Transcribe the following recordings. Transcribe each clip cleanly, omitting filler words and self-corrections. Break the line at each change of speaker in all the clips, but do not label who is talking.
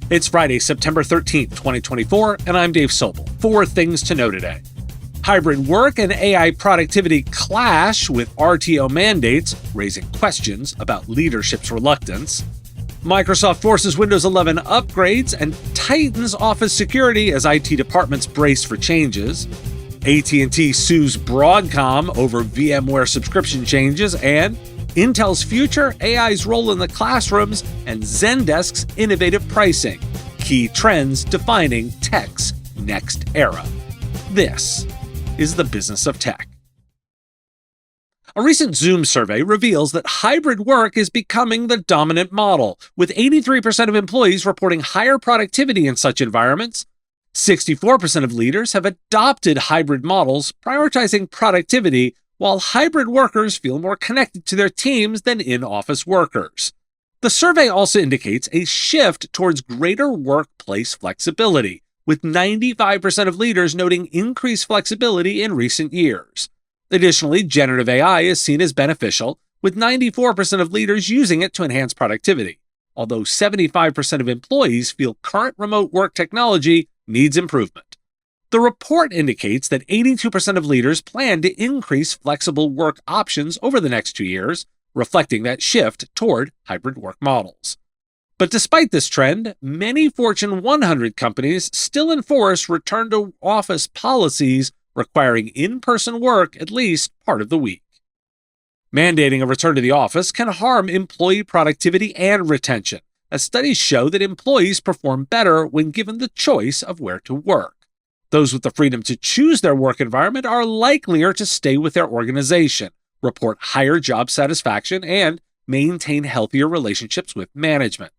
It's Friday, September 13th, 2024, and I'm Dave Sobel. 4 things to know today. Hybrid work and AI productivity clash with RTO mandates, raising questions about leadership's reluctance. Microsoft forces Windows 11 upgrades and tightens Office security as IT departments brace for changes. AT&T sues Broadcom over VMware subscription changes, and Intel's future, AI's role in the classrooms, and Zendesk's innovative pricing. Key trends defining tech's next era. This is the business of tech. A recent Zoom survey reveals that hybrid work is becoming the dominant model, with 83% of employees reporting higher productivity in such environments. 64% of leaders have adopted hybrid models, prioritizing productivity, while hybrid workers feel more connected to their teams than in-office workers. The survey also indicates a shift towards greater workplace flexibility, with 95% of leaders noting increased flexibility in recent years. Additionally, generative AI is seen as beneficial, with 94% of leaders using it to enhance productivity, although 75% of employees feel current remote work technology needs improvement. The report indicates that 82% of leaders plan to increase flexible work options over the next 2 years, reflecting that shift toward hybrid work models. But despite this trend, many Fortune 100 companies still enforce return-to-office policies requiring in-person work at least part of the week. Mandating a return to the office can harm employee productivity and retention, as studies show that employees perform better when given the choice of where to work. Those with the freedom to choose their work environment are likelier to stay with their organization, report higher job satisfaction, and maintain healthier relationships with management.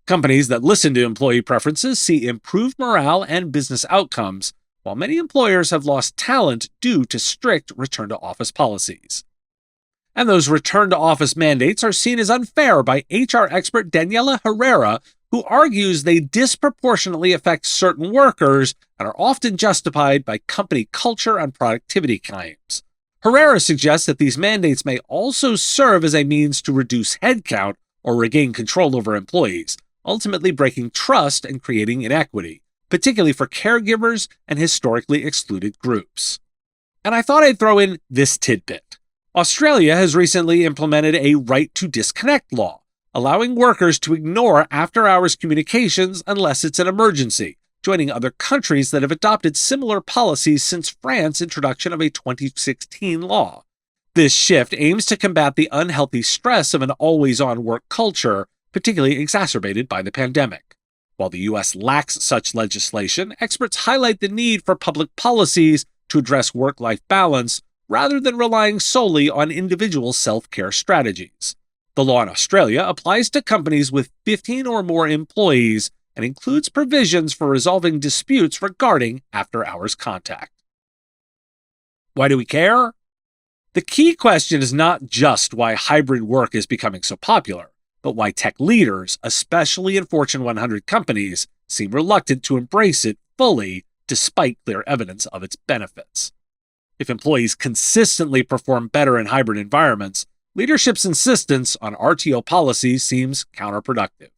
Companies that listen to employee preferences see improved morale and business outcomes, while many employers have lost talent due to strict return-to-office policies. And those return-to-office mandates are seen as unfair by HR expert Daniela Herrera, who argues they disproportionately affect certain workers and are often justified by company culture and productivity claims. Herrera suggests that these mandates may also serve as a means to reduce headcount or regain control over employees, ultimately breaking trust and creating inequity, particularly for caregivers and historically excluded groups. And I thought I'd throw in this tidbit. Australia has recently implemented a right to disconnect law, allowing workers to ignore after-hours communications unless it's an emergency, joining other countries that have adopted similar policies since France's introduction of a 2016 law. This shift aims to combat the unhealthy stress of an always-on work culture, particularly exacerbated by the pandemic. While the U.S. lacks such legislation, experts highlight the need for public policies to address work-life balance rather than relying solely on individual self-care strategies. The law in Australia applies to companies with 15 or more employees and includes provisions for resolving disputes regarding after-hours contact. Why do we care? The key question is not just why hybrid work is becoming so popular, but why tech leaders, especially in Fortune 100 companies, seem reluctant to embrace it fully despite clear evidence of its benefits. If employees consistently perform better in hybrid environments, leadership's insistence on RTO policies seems counterproductive.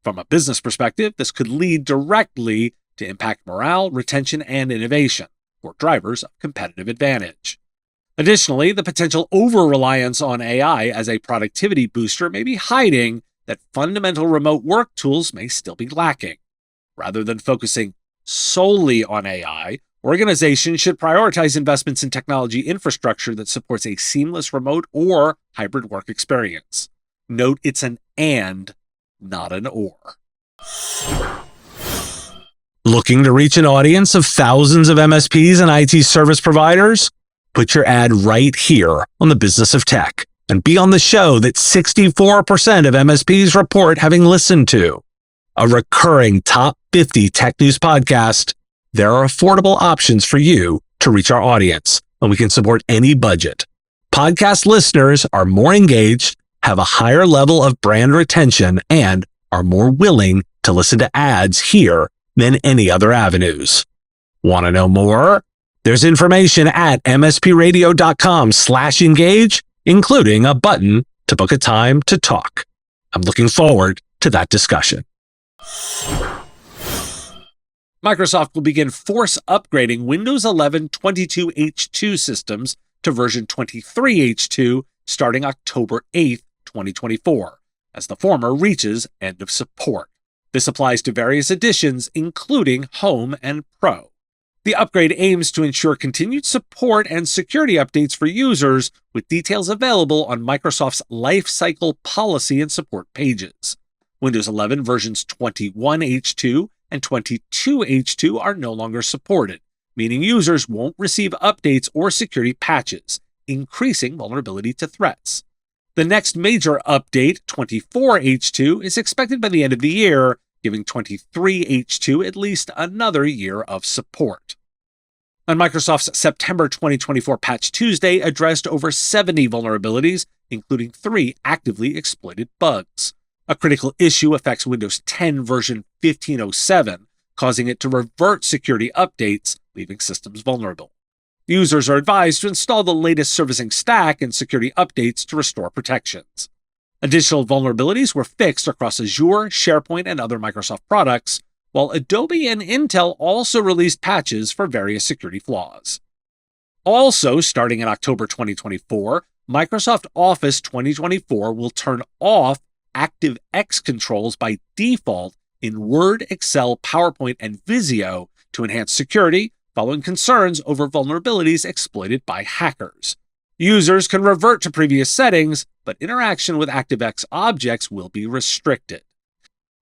From a business perspective, this could lead directly to impact morale, retention, and innovation, or drivers of competitive advantage. Additionally, the potential over-reliance on AI as a productivity booster may be hiding that fundamental remote work tools may still be lacking. Rather than focusing solely on AI, organizations should prioritize investments in technology infrastructure that supports a seamless remote or hybrid work experience. Note it's an and, not an or. Looking to reach an audience of thousands of MSPs and IT service providers? Put your ad right here on the Business of Tech and be on the show that 64% of MSPs report having listened to. A recurring top 50 tech news podcast. There are affordable options for you to reach our audience, and we can support any budget. Podcast listeners are more engaged, have a higher level of brand retention, and are more willing to listen to ads here than any other avenues. Want to know more? There's information at mspradio.com/engage, including a button to book a time to talk. I'm looking forward to that discussion. Microsoft will begin force upgrading Windows 11 22H2 systems to version 23H2 starting October 8, 2024, as the former reaches end of support. This applies to various editions, including Home and Pro. The upgrade aims to ensure continued support and security updates for users, with details available on Microsoft's lifecycle policy and support pages. Windows 11 versions 21H2 and 22H2 are no longer supported, meaning users won't receive updates or security patches, increasing vulnerability to threats. The next major update, 24H2, is expected by the end of the year, giving 23H2 at least another year of support. And Microsoft's September 2024 Patch Tuesday addressed over 70 vulnerabilities, including 3 actively exploited bugs. A critical issue affects Windows 10 version 1507, causing it to revert security updates, leaving systems vulnerable. Users are advised to install the latest servicing stack and security updates to restore protections. Additional vulnerabilities were fixed across Azure, SharePoint, and other Microsoft products, while Adobe and Intel also released patches for various security flaws. Also, starting in October 2024, Microsoft Office 2024 will turn off ActiveX controls by default in Word, Excel, PowerPoint, and Visio to enhance security, following concerns over vulnerabilities exploited by hackers. Users can revert to previous settings, but interaction with ActiveX objects will be restricted.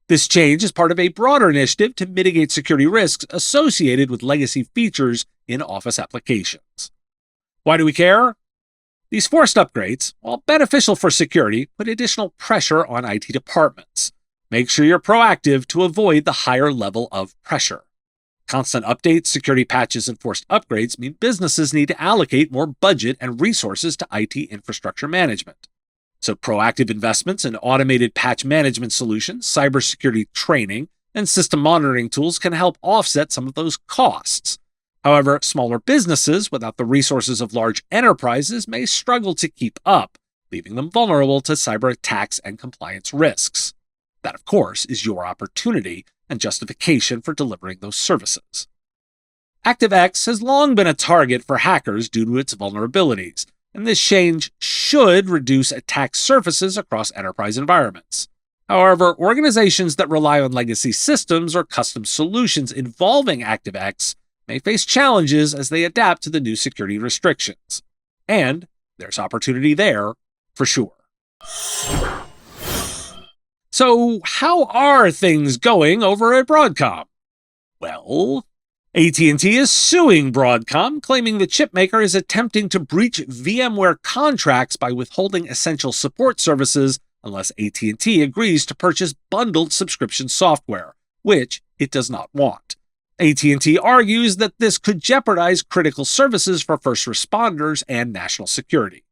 This change is part of a broader initiative to mitigate security risks associated with legacy features in Office applications. Why do we care? These forced upgrades, while beneficial for security, put additional pressure on IT departments. Make sure you're proactive to avoid the higher level of pressure. Constant updates, security patches, and forced upgrades mean businesses need to allocate more budget and resources to IT infrastructure management. So proactive investments in automated patch management solutions, cybersecurity training, and system monitoring tools can help offset some of those costs. However, smaller businesses without the resources of large enterprises may struggle to keep up, leaving them vulnerable to cyber attacks and compliance risks. That, of course, is your opportunity and justification for delivering those services. ActiveX has long been a target for hackers due to its vulnerabilities, and this change should reduce attack surfaces across enterprise environments. However, organizations that rely on legacy systems or custom solutions involving ActiveX may face challenges as they adapt to the new security restrictions. And there's opportunity there for sure. So, how are things going over at Broadcom? Well, AT&T is suing Broadcom, claiming the chipmaker is attempting to breach VMware contracts by withholding essential support services unless AT&T agrees to purchase bundled subscription software, which it does not want. AT&T argues that this could jeopardize critical services for first responders and national security.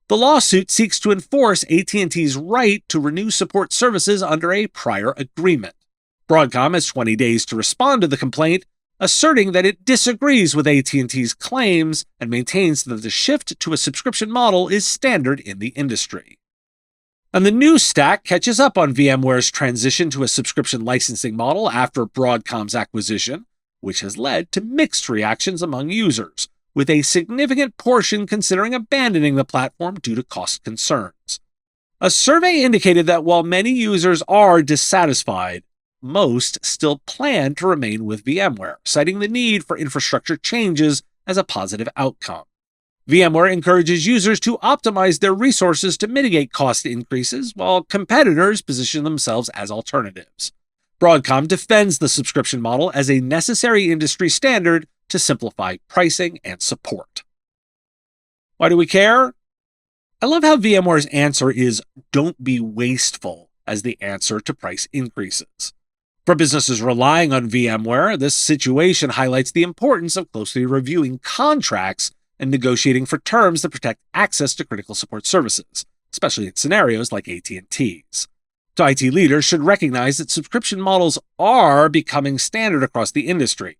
The lawsuit seeks to enforce AT&T's right to renew support services under a prior agreement. Broadcom has 20 days to respond to the complaint, asserting that it disagrees with AT&T's claims and maintains that the shift to a subscription model is standard in the industry. And the new stack catches up on VMware's transition to a subscription licensing model after Broadcom's acquisition, which has led to mixed reactions among users, with a significant portion considering abandoning the platform due to cost concerns. A survey indicated that while many users are dissatisfied, most still plan to remain with VMware, citing the need for infrastructure changes as a positive outcome. VMware encourages users to optimize their resources to mitigate cost increases, while competitors position themselves as alternatives. Broadcom defends the subscription model as a necessary industry standard to simplify pricing and support. Why do we care? I love how VMware's answer is "don't be wasteful" as the answer to price increases. For businesses relying on VMware, this situation highlights the importance of closely reviewing contracts and negotiating for terms that protect access to critical support services, especially in scenarios like AT&T's. So IT leaders should recognize that subscription models are becoming standard across the industry.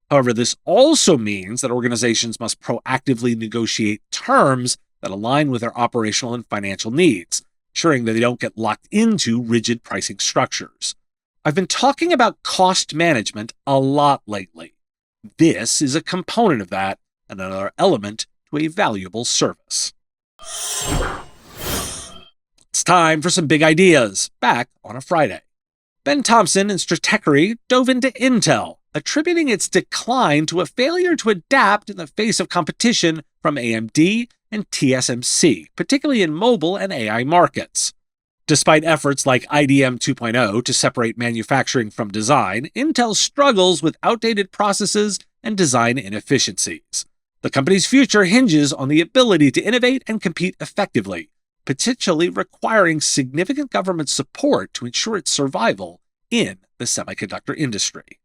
However, this also means that organizations must proactively negotiate terms that align with their operational and financial needs, ensuring that they don't get locked into rigid pricing structures. I've been talking about cost management a lot lately. This is a component of that and another element to a valuable service. It's time for some big ideas, back on a Friday. Ben Thompson and Stratechery dove into Intel, attributing its decline to a failure to adapt in the face of competition from AMD and TSMC, particularly in mobile and AI markets. Despite efforts like IDM 2.0 to separate manufacturing from design, Intel struggles with outdated processes and design inefficiencies. The company's future hinges on the ability to innovate and compete effectively, potentially requiring significant government support to ensure its survival in the semiconductor industry.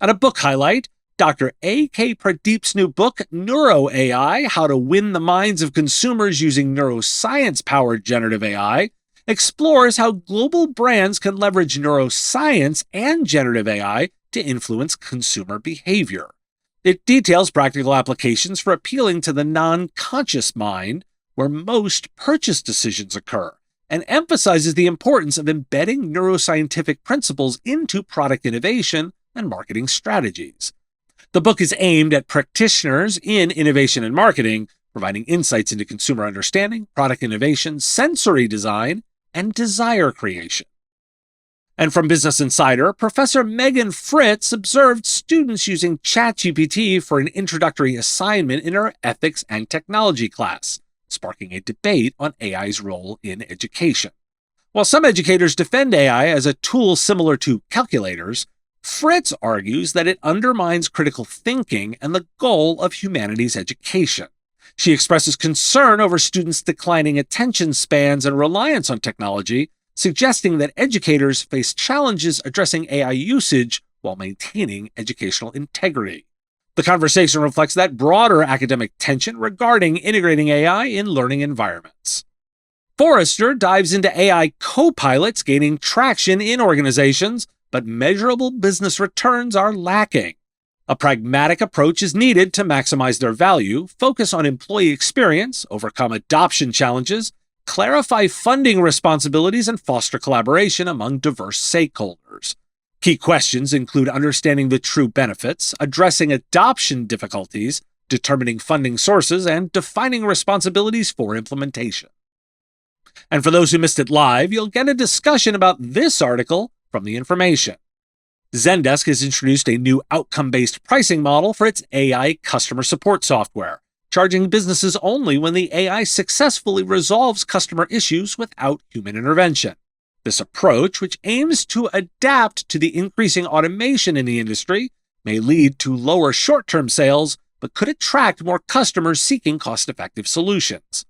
And a book highlight, Dr. A.K. Pradeep's new book, Neuro AI: How to Win the Minds of Consumers Using Neuroscience-Powered Generative AI, explores how global brands can leverage neuroscience and generative AI to influence consumer behavior. It details practical applications for appealing to the non-conscious mind, where most purchase decisions occur, and emphasizes the importance of embedding neuroscientific principles into product innovation and marketing strategies. The book is aimed at practitioners in innovation and marketing, providing insights into consumer understanding, product innovation, sensory design, and desire creation. And from Business Insider, Professor Megan Fritz observed students using ChatGPT for an introductory assignment in her ethics and technology class, sparking a debate on AI's role in education. While some educators defend AI as a tool similar to calculators, Fritz argues that it undermines critical thinking and the goal of humanities education. She expresses concern over students' declining attention spans and reliance on technology, suggesting that educators face challenges addressing AI usage while maintaining educational integrity. The conversation reflects that broader academic tension regarding integrating AI in learning environments. Forrester dives into AI co-pilots gaining traction in organizations, but measurable business returns are lacking. A pragmatic approach is needed to maximize their value, focus on employee experience, overcome adoption challenges, clarify funding responsibilities, and foster collaboration among diverse stakeholders. Key questions include understanding the true benefits, addressing adoption difficulties, determining funding sources, and defining responsibilities for implementation. And for those who missed it live, you'll get a discussion about this article from the information. Zendesk has introduced a new outcome-based pricing model for its AI customer support software, charging businesses only when the AI successfully resolves customer issues without human intervention. This approach, which aims to adapt to the increasing automation in the industry, may lead to lower short-term sales, but could attract more customers seeking cost-effective solutions.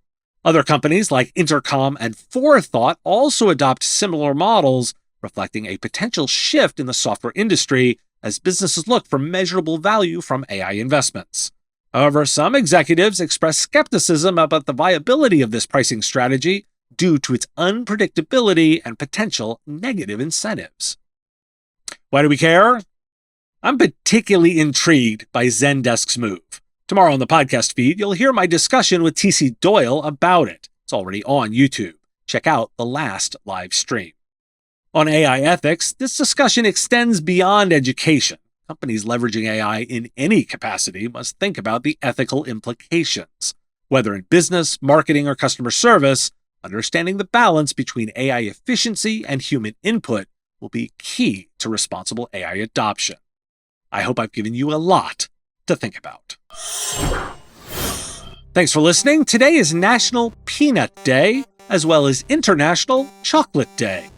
Other companies like Intercom and Forethought also adopt similar models, reflecting a potential shift in the software industry as businesses look for measurable value from AI investments. However, some executives express skepticism about the viability of this pricing strategy due to its unpredictability and potential negative incentives. Why do we care? I'm particularly intrigued by Zendesk's move. Tomorrow on the podcast feed, you'll hear my discussion with TC Doyle about it. It's already on YouTube. Check out the last live stream. On AI ethics, this discussion extends beyond education. Companies leveraging AI in any capacity must think about the ethical implications. Whether in business, marketing, or customer service, understanding the balance between AI efficiency and human input will be key to responsible AI adoption. I hope I've given you a lot to think about. Thanks for listening. Today is National Peanut Day, as well as International Chocolate Day.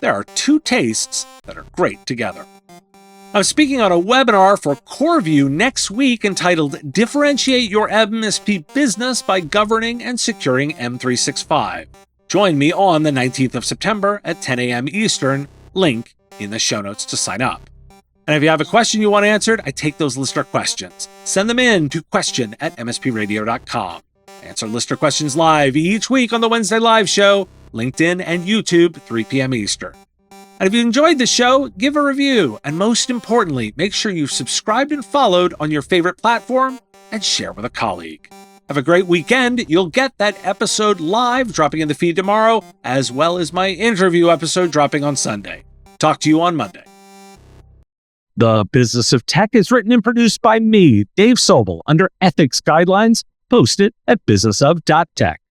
There are two tastes that are great together. I'm speaking on a webinar for CoreView next week entitled Differentiate Your MSP Business by Governing and Securing M365. Join me on the 19th of September at 10 a.m. Eastern, link in the show notes to sign up. And if you have a question you want answered, I take those listener questions. Send them in to question@mspradio.com. Answer listener questions live each week on the Wednesday live show, LinkedIn and YouTube, 3 p.m. Eastern. And if you enjoyed the show, give a review. And most importantly, make sure you've subscribed and followed on your favorite platform and share with a colleague. Have a great weekend. You'll get that episode live dropping in the feed tomorrow, as well as my interview episode dropping on Sunday. Talk to you on Monday.
The Business of Tech is written and produced by me, Dave Sobel, under ethics guidelines posted at businessof.tech.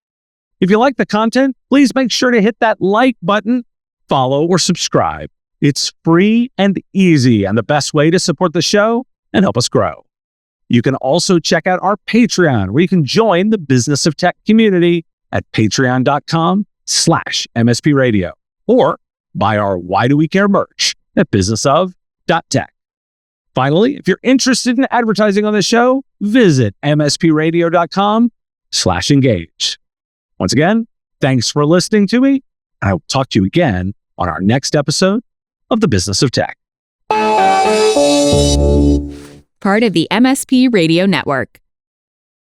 If you like the content, please make sure to hit that like button, follow, or subscribe. It's free and easy and the best way to support the show and help us grow. You can also check out our Patreon, where you can join the Business of Tech community at patreon.com/MSP Radio, or buy our Why Do We Care merch at businessof.tech. Finally, if you're interested in advertising on the show, visit mspradio.com/engage. Once again, thanks for listening to me, and I will talk to you again on our next episode of The Business of Tech.
Part of the MSP Radio Network.